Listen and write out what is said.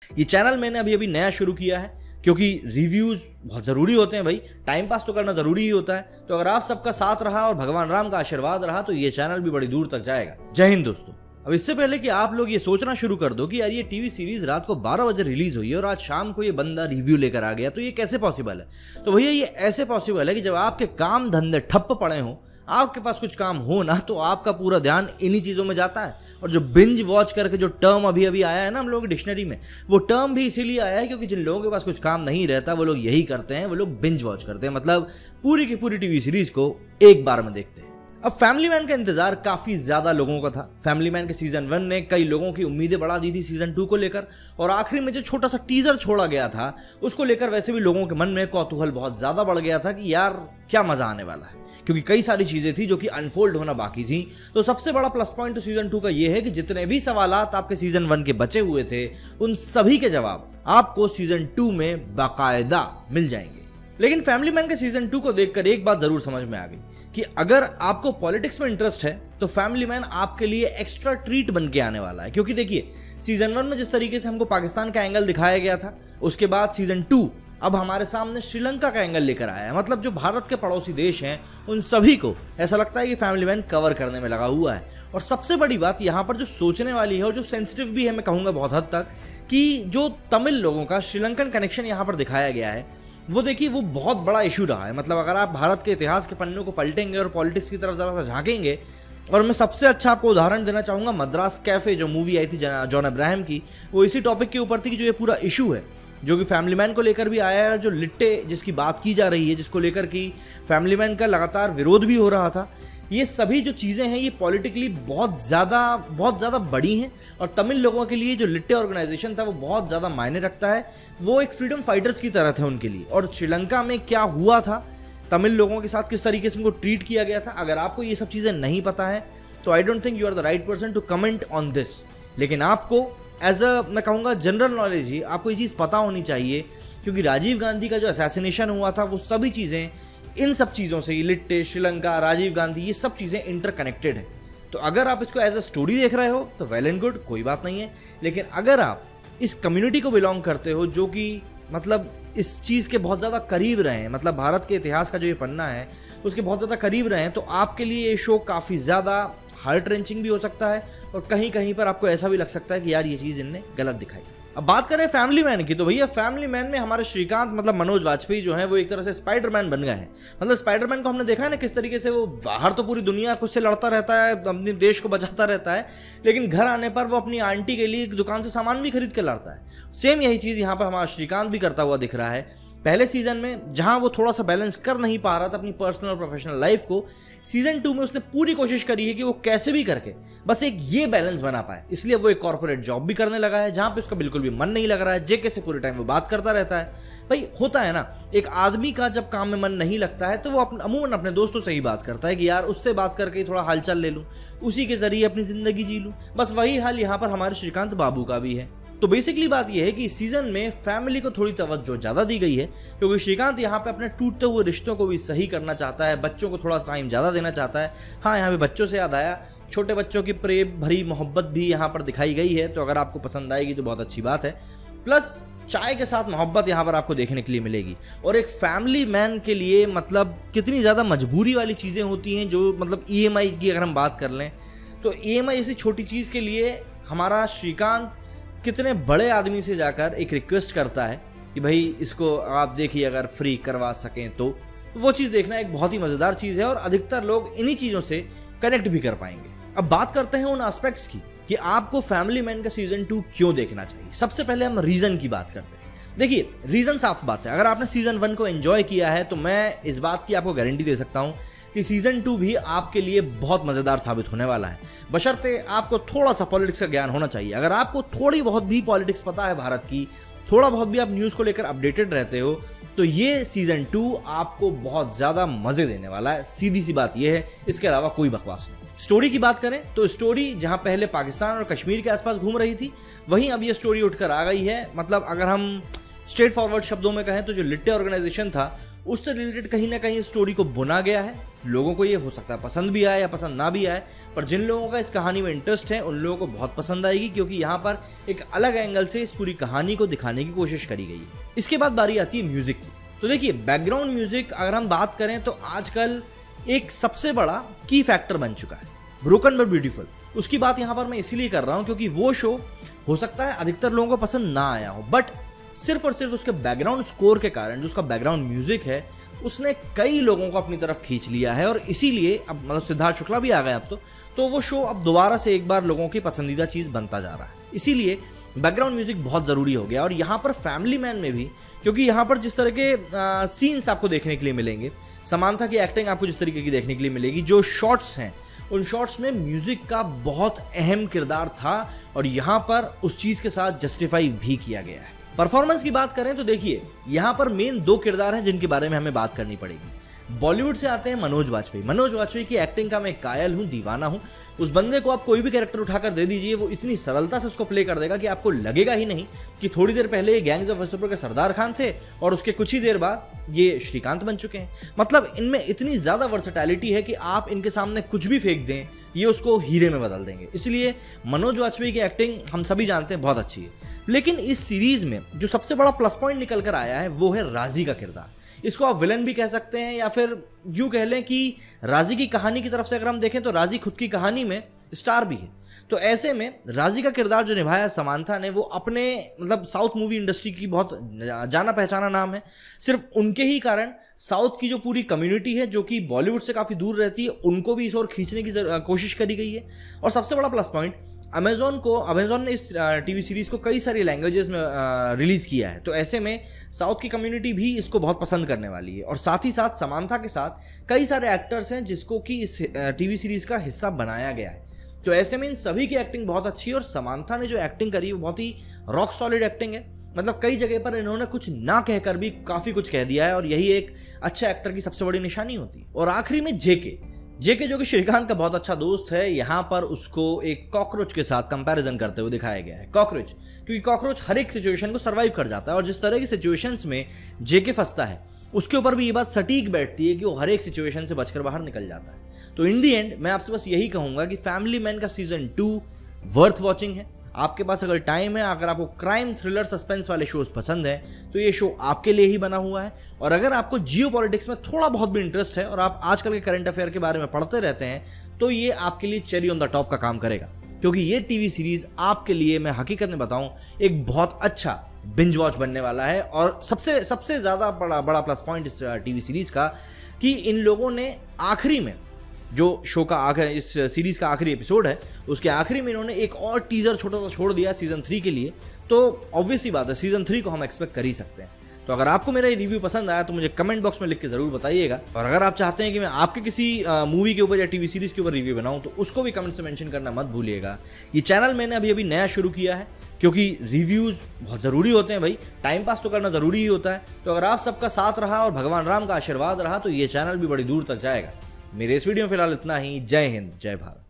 ये चैनल मैंने अभी अभी नया शुरू किया है क्योंकि रिव्यूज बहुत ज़रूरी होते हैं भाई, टाइम पास तो करना ज़रूरी ही होता है। तो अगर आप सबका साथ रहा और भगवान राम का आशीर्वाद रहा तो ये चैनल भी बड़ी दूर तक जाएगा। जय हिंद दोस्तों। अब इससे पहले कि आप लोग ये सोचना शुरू कर दो कि यार ये टीवी सीरीज रात को 12 बजे रिलीज हुई है और आज शाम को ये बंदा रिव्यू लेकर आ गया, तो ये कैसे पॉसिबल है? तो भैया ये ऐसे पॉसिबल है कि जब आपके काम धंधे ठप्प पड़े हों, आपके पास कुछ काम हो ना, तो आपका पूरा ध्यान इन्हीं चीज़ों में जाता है। और जो बिंज वॉच करके जो टर्म अभी अभी आया है ना हम लोगों की डिक्शनरी में, वो टर्म भी इसीलिए आया है क्योंकि जिन लोगों के पास कुछ काम नहीं रहता वो लोग यही करते हैं, वो लोग बिंज वॉच करते हैं, मतलब पूरी की पूरी टीवी सीरीज को एक बार में देखते हैं। अब फैमिली मैन का इंतजार काफी ज्यादा लोगों का था। फैमिली मैन के सीजन 1 ने कई लोगों की उम्मीदें बढ़ा दी थी सीजन 2 को लेकर, और आखिरी में जो छोटा सा टीजर छोड़ा गया था उसको लेकर वैसे भी लोगों के मन में कौतूहल बहुत ज्यादा बढ़ गया था कि यार क्या मजा आने वाला है, क्योंकि कई सारी चीजें थी जो कि अनफोल्ड होना बाकी थी। तो सबसे बड़ा प्लस पॉइंट तो सीजन 2 का यह है कि जितने भी सवालात आपके सीजन 1 के बचे हुए थे उन सभी के जवाब आपको सीजन 2 में बाकायदा मिल जाएंगे। लेकिन फैमिली मैन के सीजन 2 को देखकर एक बात जरूर समझ में आ गई कि अगर आपको पॉलिटिक्स में इंटरेस्ट है तो फैमिली मैन आपके लिए एक्स्ट्रा ट्रीट बन के आने वाला है। क्योंकि देखिए सीजन 1 में जिस तरीके से हमको पाकिस्तान का एंगल दिखाया गया था, उसके बाद सीजन 2 अब हमारे सामने श्रीलंका का एंगल लेकर आया है। मतलब जो भारत के पड़ोसी देश हैं उन सभी को ऐसा लगता है कि फैमिली मैन कवर करने में लगा हुआ है। और सबसे बड़ी बात यहाँ पर जो सोचने वाली है और जो सेंसिटिव भी है, मैं कहूँगा बहुत हद तक, कि जो तमिल लोगों का श्रीलंकन कनेक्शन यहाँ पर दिखाया गया है वो देखिए वो बहुत बड़ा इशू रहा है। मतलब अगर आप भारत के इतिहास के पन्नों को पलटेंगे और पॉलिटिक्स की तरफ ज़रा सा झांकेंगे, और मैं सबसे अच्छा आपको उदाहरण देना चाहूँगा मद्रास कैफ़े जो मूवी आई थी जॉन अब्राहम की, वो इसी टॉपिक के ऊपर थी कि जो ये पूरा इशू है जो कि फैमिली मैन को लेकर भी आया है, जो लिट्टे जिसकी बात की जा रही है, जिसको लेकर कि फैमिली मैन का लगातार विरोध भी हो रहा था, ये सभी जो चीज़ें हैं ये पॉलिटिकली बहुत ज़्यादा बड़ी हैं। और तमिल लोगों के लिए जो लिट्टे ऑर्गेनाइजेशन था वो बहुत ज़्यादा मायने रखता है। वो एक फ्रीडम फाइटर्स की तरह थे उनके लिए। और श्रीलंका में क्या हुआ था, तमिल लोगों के साथ किस तरीके से उनको ट्रीट किया गया था, अगर आपको ये सब चीज़ें नहीं पता है तो I don't think you are the right person to comment on this. लेकिन आपको एज अ मैं कहूँगा जनरल नॉलेज ही आपको ये चीज़ पता होनी चाहिए, क्योंकि राजीव गांधी का जो असैसिनेशन हुआ था वो सभी चीज़ें इन सब चीज़ों से, लिट्टे, श्रीलंका, राजीव गांधी, ये सब चीज़ें इंटरकनेक्टेड है। तो अगर आप इसको एज अ स्टोरी देख रहे हो तो वेल एंड गुड, कोई बात नहीं है। लेकिन अगर आप इस कम्युनिटी को बिलोंग करते हो जो कि मतलब इस चीज़ के बहुत ज़्यादा करीब रहे हैं, मतलब भारत के इतिहास का जो ये पन्ना है उसके बहुत ज़्यादा करीब रहे हैं, तो आपके लिए ये शो काफ़ी ज़्यादा हार्ट रेंचिंग भी हो सकता है और कहीं कहीं पर आपको ऐसा भी लग सकता है कि यार ये चीज़ इनने गलत दिखाई। अब बात करें फैमिली मैन की, तो भैया फैमिली मैन में हमारे श्रीकांत मतलब मनोज वाजपेयी जो है वो एक तरह से स्पाइडरमैन बन गए हैं। मतलब स्पाइडरमैन को हमने देखा है ना किस तरीके से वो बाहर तो पूरी दुनिया कुछ से लड़ता रहता है, अपने देश को बचाता रहता है, लेकिन घर आने पर वो अपनी आंटी के लिए एक दुकान से सामान भी खरीद कर लाता है। सेम यही चीज़ यहाँ पर हमारा श्रीकांत भी करता हुआ दिख रहा है। पहले सीजन में जहां वो थोड़ा सा बैलेंस कर नहीं पा रहा था अपनी पर्सनल और प्रोफेशनल लाइफ को, सीजन 2 में उसने पूरी कोशिश करी है कि वो कैसे भी करके बस एक ये बैलेंस बना पाए। इसलिए वो एक कॉर्पोरेट जॉब भी करने लगा है जहां पे उसका बिल्कुल भी मन नहीं लग रहा है। जेके से पूरे टाइम वो बात करता रहता है। भाई होता है ना, एक आदमी का जब काम में मन नहीं लगता है तो वो अमूमन अपने दोस्तों से ही बात करता है कि यार उससे बात करके थोड़ा हालचाल ले लूँ, उसी के जरिए अपनी जिंदगी जी लूँ। बस वही हाल यहाँ पर हमारे श्रीकांत बाबू का भी है। तो बेसिकली बात यह है कि इस सीजन में फैमिली को थोड़ी तवज्जो ज़्यादा दी गई है, क्योंकि श्रीकांत यहाँ पे अपने टूटते हुए रिश्तों को भी सही करना चाहता है, बच्चों को थोड़ा टाइम ज़्यादा देना चाहता है। हाँ, यहाँ पे बच्चों से याद आया, छोटे बच्चों की प्रेम भरी मोहब्बत भी यहाँ पर दिखाई गई है, तो अगर आपको पसंद आएगी तो बहुत अच्छी बात है। प्लस चाय के साथ मोहब्बत यहाँ पर आपको देखने के लिए मिलेगी। और एक फैमिली मैन के लिए मतलब कितनी ज़्यादा मजबूरी वाली चीज़ें होती हैं, जो मतलब EMI की अगर हम बात कर लें तो EMI ऐसी छोटी चीज़ के लिए हमारा श्रीकांत कितने बड़े आदमी से जाकर एक रिक्वेस्ट करता है कि भाई इसको आप देखिए अगर फ्री करवा सकें तो वो चीज़ देखना एक बहुत ही मज़ेदार चीज़ है, और अधिकतर लोग इन्हीं चीज़ों से कनेक्ट भी कर पाएंगे। अब बात करते हैं उन एस्पेक्ट्स की कि आपको फैमिली मैन का सीजन 2 क्यों देखना चाहिए। सबसे पहले हम रीज़न की बात करते हैं। देखिए रीज़न साफ बात है, अगर आपने सीजन 1 को एंजॉय किया है तो मैं इस बात की आपको गारंटी दे सकता हूँ कि सीजन 2 भी आपके लिए बहुत मज़ेदार साबित होने वाला है। बशर्ते आपको थोड़ा सा पॉलिटिक्स का ज्ञान होना चाहिए। अगर आपको थोड़ी बहुत भी पॉलिटिक्स पता है भारत की, थोड़ा बहुत भी आप न्यूज़ को लेकर अपडेटेड रहते हो, तो ये सीजन 2 आपको बहुत ज़्यादा मज़े देने वाला है। सीधी सी बात ये है, इसके अलावा कोई बकवास नहीं। स्टोरी की बात करें तो स्टोरी जहाँ पहले पाकिस्तान और कश्मीर के आसपास घूम रही थी, वहीं अब ये स्टोरी उठकर आ गई है। मतलब अगर हम स्ट्रेट फॉरवर्ड शब्दों में कहें तो जो लिट्टे ऑर्गेनाइजेशन था उससे रिलेटेड कहीं ना कहीं स्टोरी को बुना गया है। लोगों को ये हो सकता है पसंद भी आए या पसंद ना भी आए, पर जिन लोगों का इस कहानी में इंटरेस्ट है उन लोगों को बहुत पसंद आएगी, क्योंकि यहाँ पर एक अलग एंगल से इस पूरी कहानी को दिखाने की कोशिश करी गई है। इसके बाद बारी आती है म्यूजिक की। तो देखिए, बैकग्राउंड म्यूजिक अगर हम बात करें तो आजकल एक सबसे बड़ा की फैक्टर बन चुका है, ब्रोकन बट ब्यूटीफुल। उसकी बात यहाँ पर मैं इसीलिए कर रहा हूँ क्योंकि वो शो हो सकता है अधिकतर लोगों को पसंद ना आया हो, बट सिर्फ और सिर्फ उसके बैकग्राउंड स्कोर के कारण, जो उसका बैकग्राउंड म्यूजिक है, उसने कई लोगों को अपनी तरफ खींच लिया है। और इसीलिए अब मतलब सिद्धार्थ शुक्ला भी आ गए अब तो वो शो अब दोबारा से एक बार लोगों की पसंदीदा चीज़ बनता जा रहा है। इसीलिए बैकग्राउंड म्यूजिक बहुत ज़रूरी हो गया। और यहाँ पर फैमिली मैन में भी, क्योंकि यहाँ पर जिस तरह के सीन्स आपको देखने के लिए मिलेंगे, समांथा की एक्टिंग आपको जिस तरीके की देखने के लिए मिलेगी, जो शॉट्स हैं उन शॉट्स में म्यूजिक का बहुत अहम किरदार था और यहाँ पर उस चीज़ के साथ जस्टिफाई भी किया गया है। परफॉर्मेंस की बात करें तो देखिए, यहाँ पर मेन 2 किरदार हैं जिनके बारे में हमें बात करनी पड़ेगी। बॉलीवुड से आते हैं मनोज वाजपेयी। मनोज वाजपेयी की एक्टिंग का मैं कायल हूँ, दीवाना हूँ। उस बंदे को आप कोई भी कैरेक्टर उठाकर दे दीजिए, वो इतनी सरलता से उसको प्ले कर देगा कि आपको लगेगा ही नहीं कि थोड़ी देर पहले ये गैंग्स ऑफ वासेपुर के सरदार खान थे और उसके कुछ ही देर बाद ये श्रीकांत बन चुके हैं। मतलब इनमें इतनी ज़्यादा वर्सेटैलिटी है कि आप इनके सामने कुछ भी फेंक दें, ये उसको हीरे में बदल देंगे। इसलिए मनोज वाजपेयी की एक्टिंग हम सभी जानते हैं बहुत अच्छी है। लेकिन इस सीरीज में जो सबसे बड़ा प्लस पॉइंट निकल कर आया है वो है राजी का किरदार। इसको आप विलन भी कह सकते हैं या फिर यूँ कह लें कि राजी की कहानी की तरफ से अगर हम देखें तो राजी खुद की कहानी में स्टार भी है। तो ऐसे में राजी का किरदार जो निभाया समांथा ने, वो अपने मतलब साउथ मूवी इंडस्ट्री की बहुत जाना पहचाना नाम है। सिर्फ उनके ही कारण साउथ की जो पूरी कम्युनिटी है, जो कि बॉलीवुड से काफ़ी दूर रहती है, उनको भी इस ओर खींचने की कोशिश करी गई है। और सबसे बड़ा प्लस पॉइंट, अमेजॉन ने इस टीवी सीरीज़ को कई सारी लैंग्वेजेस में रिलीज़ किया है। तो ऐसे में साउथ की कम्युनिटी भी इसको बहुत पसंद करने वाली है। और साथ ही साथ समांथा के साथ कई सारे एक्टर्स हैं जिसको कि इस टीवी सीरीज़ का हिस्सा बनाया गया है। तो ऐसे में इन सभी की एक्टिंग बहुत अच्छी है और समांथा ने जो एक्टिंग करी वो बहुत ही रॉक सॉलिड एक्टिंग है। मतलब कई जगह पर इन्होंने कुछ ना कहकर भी काफ़ी कुछ कह दिया है और यही एक अच्छे एक्टर की सबसे बड़ी निशानी होती है। और आखिरी में जेके जो कि श्रीकांत का बहुत अच्छा दोस्त है, यहाँ पर उसको एक कॉकरोच के साथ कंपैरिजन करते हुए दिखाया गया है। कॉकरोच, क्योंकि कॉकरोच हर एक सिचुएशन को सर्वाइव कर जाता है और जिस तरह की सिचुएशंस में जेके फंसता है उसके ऊपर भी ये बात सटीक बैठती है कि वो हर एक सिचुएशन से बचकर बाहर निकल जाता है। तो इन दी एंड मैं आपसे बस यही कहूँगा कि फैमिली मैन का सीजन 2 वर्थ वॉचिंग है। आपके पास अगर टाइम है, अगर आपको क्राइम थ्रिलर सस्पेंस वाले शोज पसंद हैं तो ये शो आपके लिए ही बना हुआ है। और अगर आपको जियो पॉलिटिक्स में थोड़ा बहुत भी इंटरेस्ट है और आप आजकल के करंट अफेयर के बारे में पढ़ते रहते हैं तो ये आपके लिए चेरी ऑन द टॉप का काम करेगा, क्योंकि ये टीवी सीरीज आपके लिए, मैं हकीकत में बताऊं, एक बहुत अच्छा बिंज वॉच बनने वाला है। और सबसे ज़्यादा बड़ा प्लस पॉइंट इस टीवी सीरीज का कि इन लोगों ने आखिरी में जो शो का इस सीरीज़ का आखिरी एपिसोड है उसके आखिरी में इन्होंने एक और टीजर छोटा सा छोड़ दिया सीजन 3 के लिए। तो ऑब्वियस ही बात है, सीजन 3 को हम एक्सपेक्ट कर ही सकते हैं। तो अगर आपको मेरा ये रिव्यू पसंद आया तो मुझे कमेंट बॉक्स में लिख के ज़रूर बताइएगा। और अगर आप चाहते हैं कि मैं आपके किसी मूवी के ऊपर या टीवी सीरीज़ के ऊपर रिव्यू बनाऊं तो उसको भी कमेंट से मेंशन करना मत भूलिएगा। ये चैनल मैंने अभी नया शुरू किया है क्योंकि रिव्यूज़ बहुत ज़रूरी होते हैं भाई, टाइम पास तो करना ज़रूरी ही होता है। तो अगर आप सबका साथ रहा और भगवान राम का आशीर्वाद रहा तो ये चैनल भी बड़ी दूर तक जाएगा। मेरे इस वीडियो में फिलहाल इतना ही। जय हिंद, जय भारत।